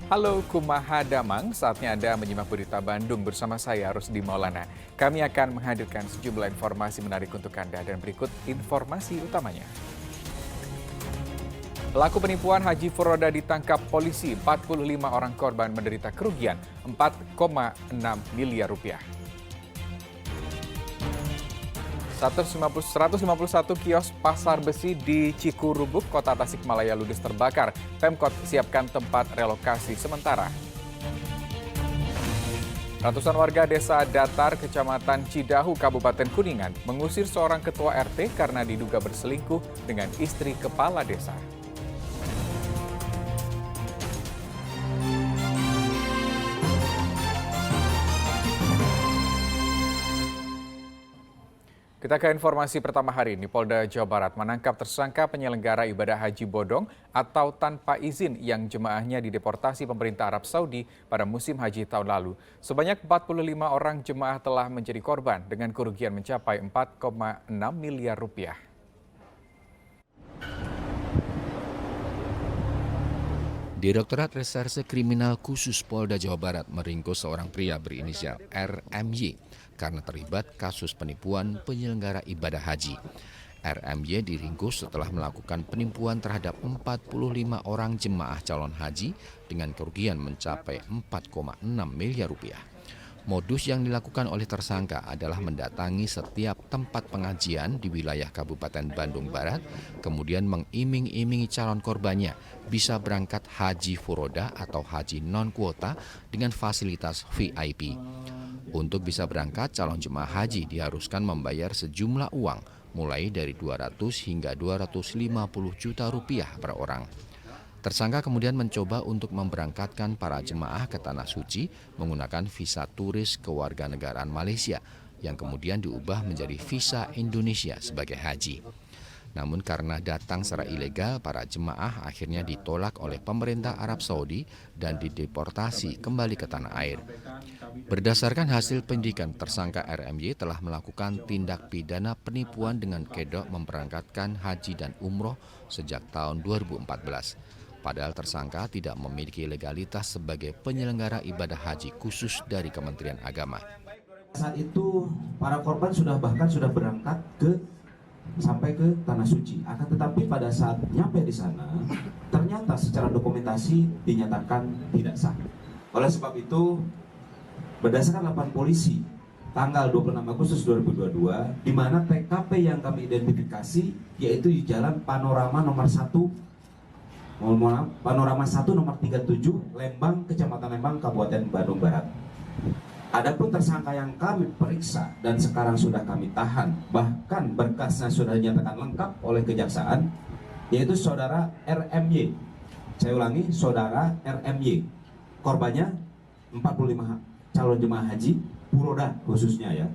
Halo Kumaha Damang, saatnya Anda menyimak berita Bandung bersama saya Rusdi Maulana. Kami akan menghadirkan sejumlah informasi menarik untuk Anda dan berikut informasi utamanya. Pelaku penipuan Haji Furoda ditangkap polisi, 45 orang korban menderita kerugian 4,6 miliar rupiah. 151 kios pasar besi di Cikurubuk, Kota Tasikmalaya ludes terbakar. Pemkot siapkan tempat relokasi sementara. Ratusan warga desa Datar, Kecamatan Cidahu, Kabupaten Kuningan mengusir seorang ketua RT karena diduga berselingkuh dengan istri kepala desa. Kita ke informasi pertama hari ini. Polda Jawa Barat menangkap tersangka penyelenggara ibadah haji bodong atau tanpa izin yang jemaahnya dideportasi pemerintah Arab Saudi pada musim haji tahun lalu. Sebanyak 45 orang jemaah telah menjadi korban dengan kerugian mencapai 4,6 miliar rupiah. Direktorat Reserse Kriminal Khusus Polda Jawa Barat meringkus seorang pria berinisial RMY karena terlibat kasus penipuan penyelenggara ibadah haji. RMY diringkus setelah melakukan penipuan terhadap 45 orang jemaah calon haji dengan kerugian mencapai 4,6 miliar rupiah. Modus yang dilakukan oleh tersangka adalah mendatangi setiap tempat pengajian di wilayah Kabupaten Bandung Barat, kemudian mengiming-imingi calon korbannya bisa berangkat haji furoda atau haji non-kuota dengan fasilitas VIP. Untuk bisa berangkat, calon jemaah haji diharuskan membayar sejumlah uang, mulai dari 200 hingga 250 juta rupiah per orang. Tersangka kemudian mencoba untuk memberangkatkan para jemaah ke Tanah Suci menggunakan visa turis kewarganegaraan Malaysia yang kemudian diubah menjadi visa Indonesia sebagai haji. Namun karena datang secara ilegal, para jemaah akhirnya ditolak oleh pemerintah Arab Saudi dan dideportasi kembali ke tanah air. Berdasarkan hasil penyidikan, tersangka RMY telah melakukan tindak pidana penipuan dengan kedok memberangkatkan haji dan umroh sejak tahun 2014. Padahal tersangka tidak memiliki legalitas sebagai penyelenggara ibadah haji khusus dari Kementerian Agama. Saat itu para korban bahkan sudah berangkat sampai ke Tanah Suci. Akan tetapi pada saat nyampe di sana, ternyata secara dokumentasi dinyatakan tidak sah. Oleh sebab itu, berdasarkan laporan polisi tanggal 26 Agustus 2022, di mana TKP yang kami identifikasi yaitu di Jalan Panorama nomor 1 Panorama 1 nomor 37 Lembang, Kecamatan Lembang, Kabupaten Bandung Barat. Adapun tersangka yang kami periksa dan sekarang sudah kami tahan, bahkan berkasnya sudah dinyatakan lengkap oleh kejaksaan, yaitu saudara RMY. Saya ulangi, saudara RMY. Korbannya 45 calon jemaah haji furoda khususnya ya.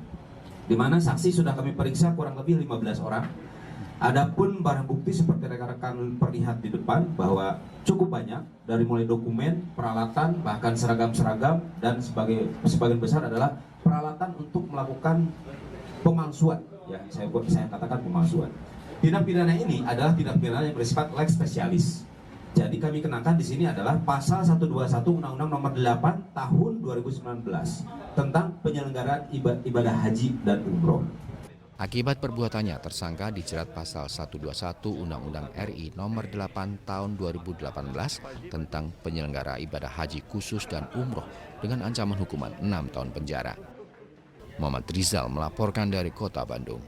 Di mana saksi sudah kami periksa kurang lebih 15 orang. Adapun barang bukti seperti rekan-rekan perlihat di depan bahwa cukup banyak, dari mulai dokumen, peralatan, bahkan seragam-seragam, dan sebagian besar adalah peralatan untuk melakukan pemalsuan. Ya, saya katakan pemalsuan. Tindak pidana ini adalah tindak pidana yang bersifat lex specialis. Jadi kami kenakan di sini adalah pasal 121 Undang-Undang Nomor 8 Tahun 2019 tentang penyelenggaraan ibadah haji dan umroh. Akibat perbuatannya, tersangka dijerat pasal 121 Undang-Undang RI Nomor 8 Tahun 2018 tentang penyelenggara ibadah haji khusus dan umroh dengan ancaman hukuman 6 tahun penjara. Muhammad Rizal melaporkan dari Kota Bandung.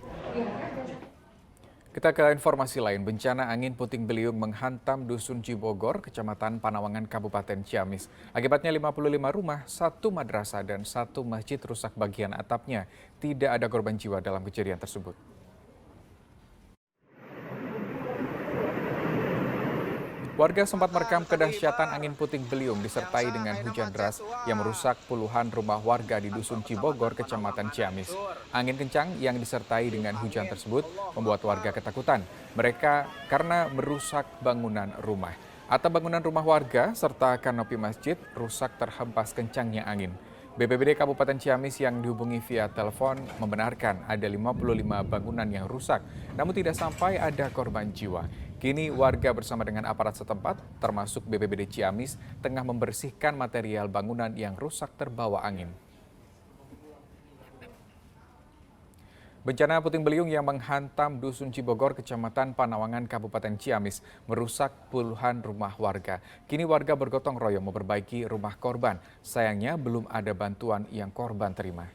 Kita ke informasi lain, bencana angin puting beliung menghantam Dusun Cibogor, Kecamatan Panawangan, Kabupaten Ciamis. Akibatnya 55 rumah, 1 madrasah dan 1 masjid rusak bagian atapnya. Tidak ada korban jiwa dalam kejadian tersebut. Warga sempat merekam kedahsyatan angin puting beliung disertai dengan hujan deras yang merusak puluhan rumah warga di Dusun Cibogor, Kecamatan Ciamis. Angin kencang yang disertai dengan hujan tersebut membuat warga ketakutan. Mereka karena merusak bangunan rumah. Atap bangunan rumah warga serta kanopi masjid rusak terhempas kencangnya angin. BPBD Kabupaten Ciamis yang dihubungi via telepon membenarkan ada 55 bangunan yang rusak, namun tidak sampai ada korban jiwa. Kini warga bersama dengan aparat setempat, termasuk BPBD Ciamis, tengah membersihkan material bangunan yang rusak terbawa angin. Bencana puting beliung yang menghantam Dusun Cibogor, Kecamatan Panawangan, Kabupaten Ciamis, merusak puluhan rumah warga. Kini warga bergotong royong memperbaiki rumah korban. Sayangnya belum ada bantuan yang korban terima.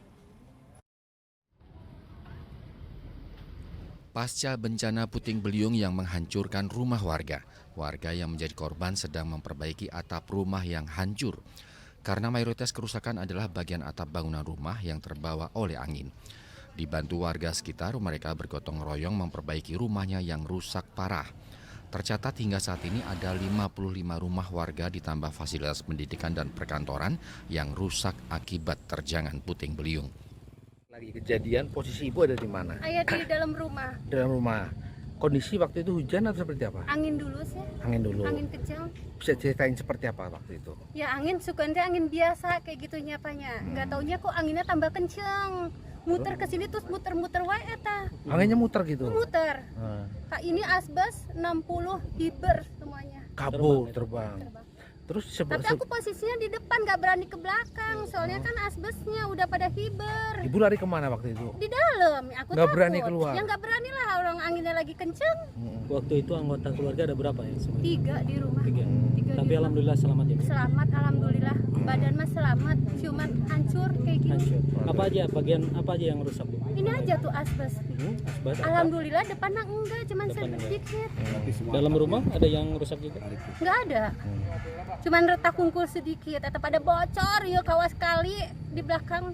Pasca bencana puting beliung yang menghancurkan rumah warga yang menjadi korban sedang memperbaiki atap rumah yang hancur. Karena mayoritas kerusakan adalah bagian atap bangunan rumah yang terbawa oleh angin. Dibantu warga sekitar, mereka bergotong royong memperbaiki rumahnya yang rusak parah. Tercatat hingga saat ini ada 55 rumah warga ditambah fasilitas pendidikan dan perkantoran yang rusak akibat terjangan puting beliung. Lagi kejadian, posisi ibu ada di mana? Ayah di dalam rumah. Dalam rumah. Kondisi waktu itu hujan atau seperti apa? Angin dulu sih. Angin dulu. Angin kencang. Bisa ceritain seperti apa waktu itu? Ya angin sukanya angin biasa kayak gitu nyapanya. Nggak taunya kok anginnya tambah kencang. Muter ke sini terus muter-muter wae eta. Anginnya muter gitu. Muter. Kak ini asbes 60 hiber semuanya. Kabur terbang. Terus Tapi aku posisinya di depan, nggak berani ke belakang. Soalnya kan asbesnya udah pada hiber. Ibu lari kemana waktu itu? Di dalam, aku Nggak takut. berani keluar? Ya nggak berani lah, orang anginnya lagi kencang. Waktu itu anggota keluarga ada berapa ya? 3 di rumah. 3. Tiga Tapi di rumah. alhamdulillah selamat ya. Bu? Selamat, alhamdulillah. Badan mah selamat, cuman hancur kayak gini. Hancur. Bagian apa aja yang rusak, Bu? Ini aja tuh asbes. Asbes apa? Alhamdulillah depannya enggak, cuman Depan sedikit. Dalam rumah ada yang rusak juga? Enggak ada. Cuman retak kungkul sedikit, tetap ada bocor ya kawas kali di belakang.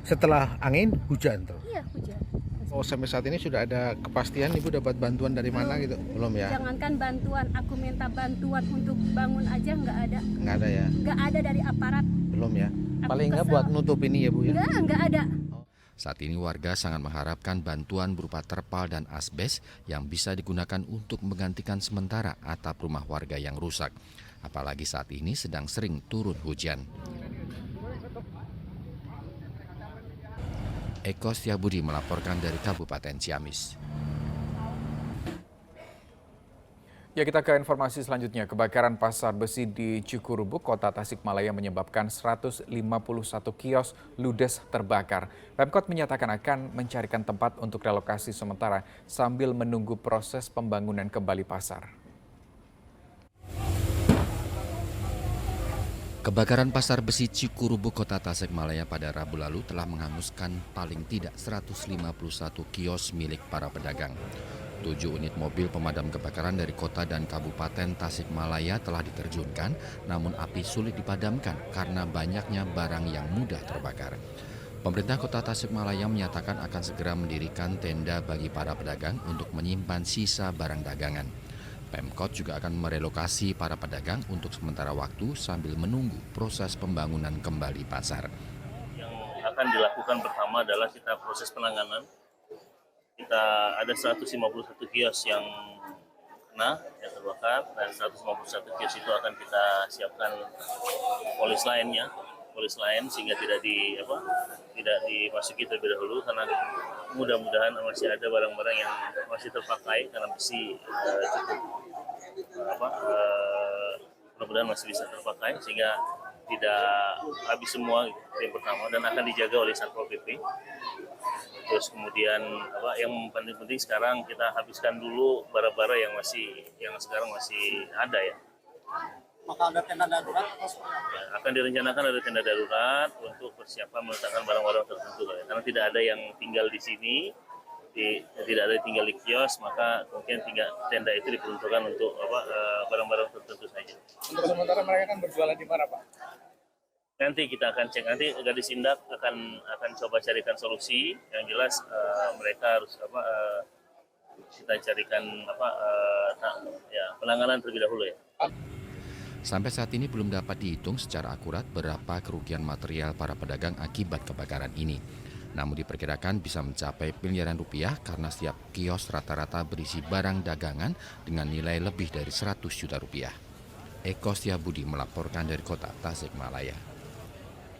Setelah angin, hujan terus. Iya, hujan. Oh, sampai saat ini sudah ada kepastian ibu dapat bantuan dari mana gitu? Belum ya? Jangankan bantuan, aku minta bantuan untuk bangun aja nggak ada. Nggak ada ya? Nggak ada dari aparat. Belum ya? Aku Paling nggak kesel. buat nutup ini ya Bu ya? Nggak ada. Saat ini warga sangat mengharapkan bantuan berupa terpal dan asbes yang bisa digunakan untuk menggantikan sementara atap rumah warga yang rusak. Apalagi saat ini sedang sering turun hujan. Eko Setiabudi melaporkan dari Kabupaten Ciamis. Ya, kita ke informasi selanjutnya. Kebakaran pasar besi di Cikurubuk, Kota Tasikmalaya menyebabkan 151 kios ludes terbakar. Pemkot menyatakan akan mencarikan tempat untuk relokasi sementara sambil menunggu proses pembangunan kembali pasar. Kebakaran pasar besi Cikurubuk, Kota Tasikmalaya pada Rabu lalu telah menghanguskan paling tidak 151 kios milik para pedagang. 7 unit mobil pemadam kebakaran dari kota dan kabupaten Tasikmalaya telah diterjunkan, namun api sulit dipadamkan karena banyaknya barang yang mudah terbakar. Pemerintah Kota Tasikmalaya menyatakan akan segera mendirikan tenda bagi para pedagang untuk menyimpan sisa barang dagangan. Pemkot juga akan merelokasi para pedagang untuk sementara waktu sambil menunggu proses pembangunan kembali pasar. Yang akan dilakukan pertama adalah kita proses penanganan. Kita ada 151 kios yang kena, yang terbakar, dan 151 kios itu akan kita siapkan polis lain sehingga tidak dimasuki terlebih dahulu, karena mudah-mudahan masih ada barang-barang yang masih terpakai karena besi mudah-mudahan masih bisa terpakai sehingga tidak habis semua yang pertama, dan akan dijaga oleh Satpol PP. Terus kemudian yang paling penting sekarang kita habiskan dulu bara-bara yang sekarang masih ada ya. Maka ada tenda darurat? Ya, akan direncanakan ada tenda darurat untuk persiapan meletakkan barang-barang tertentu ya. Karena tidak ada yang tinggal di sini, tidak ada yang tinggal di kios, maka mungkin tenda itu diperuntukkan untuk barang-barang tertentu saja. Untuk sementara mereka kan berjualan di mana, Pak? Nanti kita akan cek, nanti Gadis Indak akan coba carikan solusi. Yang jelas mereka harus kita carikan penanganan terlebih dahulu ya. Sampai saat ini belum dapat dihitung secara akurat berapa kerugian material para pedagang akibat kebakaran ini. Namun diperkirakan bisa mencapai miliaran rupiah karena setiap kios rata-rata berisi barang dagangan dengan nilai lebih dari 100 juta rupiah. Eko Setiabudi melaporkan dari Kota Tasikmalaya.